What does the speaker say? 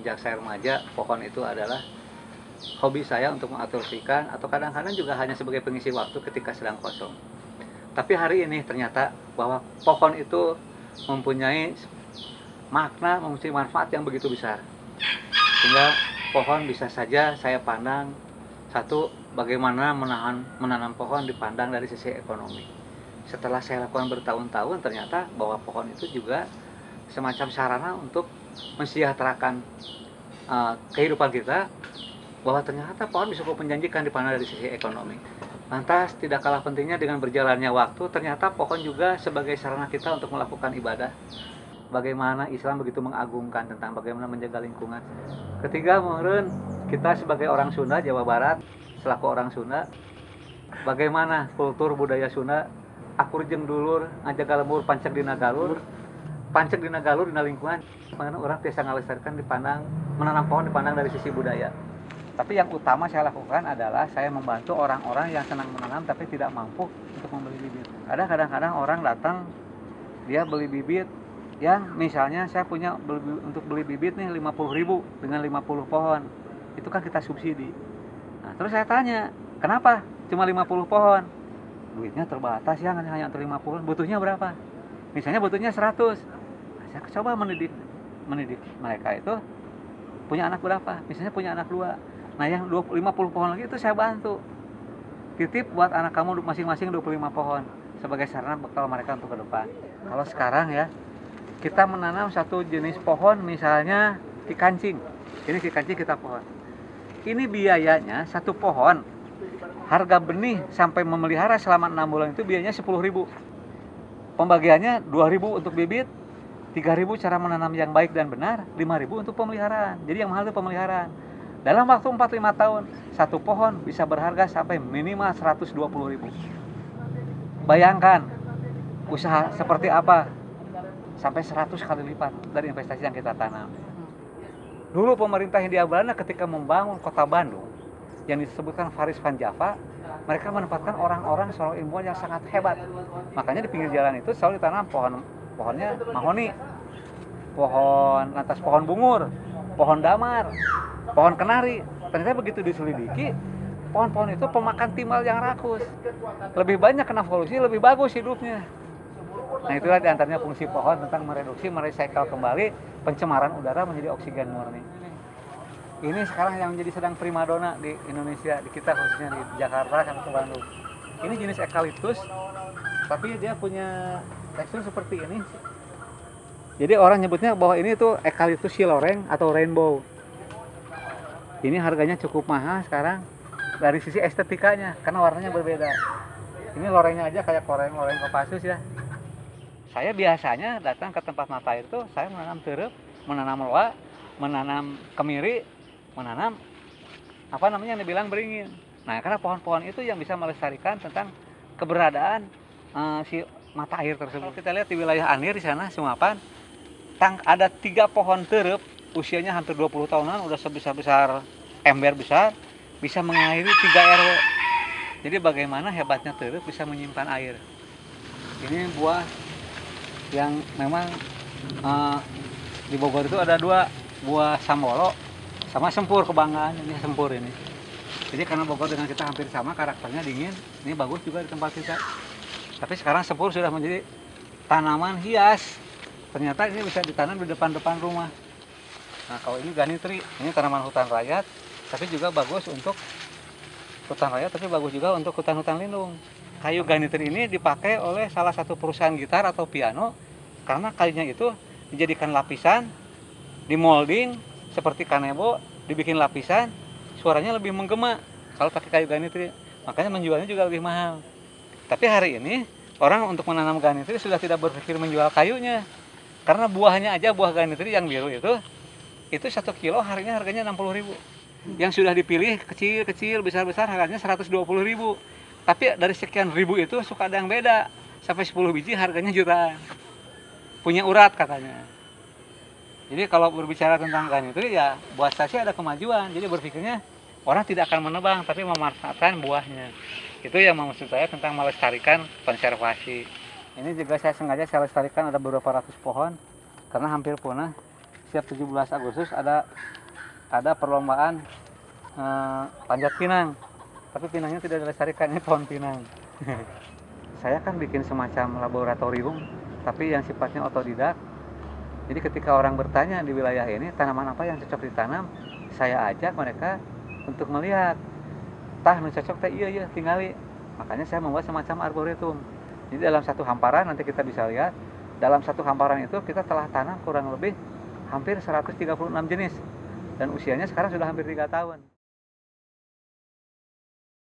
semenjak saya remaja, pohon itu adalah hobi saya untuk mengatursikan atau kadang-kadang juga hanya sebagai pengisi waktu ketika sedang kosong. Tapi hari ini ternyata bahwa pohon itu mempunyai makna, mempunyai manfaat yang begitu besar. Sehingga pohon bisa saja saya pandang satu, bagaimana menanam pohon dipandang dari sisi ekonomi. Setelah saya lakukan bertahun-tahun, ternyata bahwa pohon itu juga semacam sarana untuk mensejahterakan kehidupan kita, bahwa ternyata pohon bisa cukup menjanjikan dipandang dari sisi ekonomi. Lantas tidak kalah pentingnya dengan berjalannya waktu, ternyata pohon juga sebagai sarana kita untuk melakukan ibadah. Bagaimana Islam begitu mengagungkan tentang bagaimana menjaga lingkungan. Ketiga, meureun kita sebagai orang Sunda, Jawa Barat, selaku orang Sunda, bagaimana kultur budaya Sunda, akur jeung dulur, ngajaga lembur pancek dina galur, pancek dina galur dina lingkungan, mana orang biasa ngalestarikan dipandang, menanam pohon dipandang dari sisi budaya. Tapi yang utama saya lakukan adalah saya membantu orang-orang yang senang menanam tapi tidak mampu untuk membeli bibit. Ada kadang-kadang orang datang, dia beli bibit, ya misalnya saya punya untuk beli bibit nih 50.000 dengan 50 pohon, itu kan kita subsidi. Nah, terus saya tanya, kenapa cuma 50 pohon? Duitnya terbatas ya, hanya untuk 50, butuhnya berapa? Misalnya butuhnya 100. Nah, saya coba mendidik mereka itu punya anak berapa? Misalnya punya anak 2. Nah, yang 50 pohon lagi itu saya bantu. Titip buat anak kamu masing-masing 25 pohon sebagai sarana bekal mereka untuk ke depan. Kalau sekarang ya, kita menanam satu jenis pohon, misalnya kikancing. Ini kikancing kita pohon. Ini biayanya satu pohon, harga benih sampai memelihara selama 6 bulan itu biayanya 10.000. Pembagiannya 2.000 untuk bibit, 3.000 cara menanam yang baik dan benar, 5.000 untuk pemeliharaan. Jadi yang mahal itu pemeliharaan. Dalam waktu 4-5 tahun, satu pohon bisa berharga sampai minimal 120.000. Bayangkan usaha seperti apa, sampai 100 kali lipat dari investasi yang kita tanam. Dulu pemerintah Hindia Belanda ketika membangun kota Bandung yang disebutkan Faris Van Java, mereka menempatkan orang-orang seorang ilmuwan yang sangat hebat. Makanya di pinggir jalan itu selalu ditanam pohonnya mahoni, lantas pohon bungur, pohon damar, pohon kenari. Ternyata begitu diselidiki, pohon-pohon itu pemakan timbal yang rakus. Lebih banyak kena polusi, lebih bagus hidupnya. Nah, itulah diantaranya fungsi pohon tentang merecycle kembali pencemaran udara menjadi oksigen murni. Ini sekarang yang menjadi sedang primadona di Indonesia, di kita khususnya di Jakarta sampai ke Bandung. Ini jenis eukaliptus, tapi dia punya tekstur seperti ini. Jadi orang nyebutnya bahwa ini tuh eukaliptus siloreng atau rainbow. Ini harganya cukup mahal sekarang dari sisi estetikanya karena warnanya berbeda. Ini lorengnya aja kayak loreng Kopassus ya. Saya biasanya datang ke tempat mata itu, saya menanam terep, menanam loa, menanam kemiri, menanam yang dibilang beringin. Nah, karena pohon-pohon itu yang bisa melestarikan tentang keberadaan si mata air tersebut. Kita lihat di wilayah Anir di sana, Sumapan, ada 3 pohon terep, usianya hampir 20 tahunan, udah sebesar-besar ember besar, bisa mengairi 3 RW. Jadi bagaimana hebatnya terep bisa menyimpan air. Ini buah yang memang di Bogor itu ada 2, buah sambolo sama sempur, kebanggaan ini sempur ini. Jadi karena Bogor dengan kita hampir sama, karakternya dingin, ini bagus juga di tempat kita. Tapi sekarang sempur sudah menjadi tanaman hias. Ternyata ini bisa ditanam di depan-depan rumah. Nah, kalau ini ganitri, ini tanaman hutan rakyat, tapi juga bagus untuk hutan rakyat, tapi bagus juga untuk hutan-hutan lindung. Kayu ganitri ini dipakai oleh salah satu perusahaan gitar atau piano karena kayunya itu dijadikan lapisan, dimolding seperti kanebo, dibikin lapisan, suaranya lebih menggema kalau pakai kayu ganitri. Makanya menjualnya juga lebih mahal. Tapi hari ini orang untuk menanam ganitri sudah tidak berpikir menjual kayunya. Karena buahnya aja, buah ganitri yang biru itu 1 kilo harganya 60.000. Yang sudah dipilih kecil-kecil, besar-besar harganya 120.000. Tapi dari sekian ribu itu suka ada yang beda. Sampai 10 biji harganya jutaan. Punya urat katanya. Jadi kalau berbicara tentang ganitri ya buat saya sih ada kemajuan. Jadi berpikirnya orang tidak akan menebang tapi memanfaatkan buahnya. Itu yang maksud saya tentang melestarikan konservasi. Ini juga saya sengaja lestarikan ada beberapa ratus pohon karena hampir punah. setiap 17 Agustus ada perlombaan panjat pinang. Tapi pinangnya tidak dilestarikan, ini pohon pinang. Saya kan bikin semacam laboratorium, tapi yang sifatnya otodidak. Jadi ketika orang bertanya di wilayah ini tanaman apa yang cocok ditanam, saya ajak mereka untuk melihat. Tah nu cocok teh iya tingali. Makanya saya membuat semacam arboretum. Jadi dalam satu hamparan nanti kita bisa lihat, dalam satu hamparan itu kita telah tanam kurang lebih hampir 136 jenis. Dan usianya sekarang sudah hampir 3 tahun.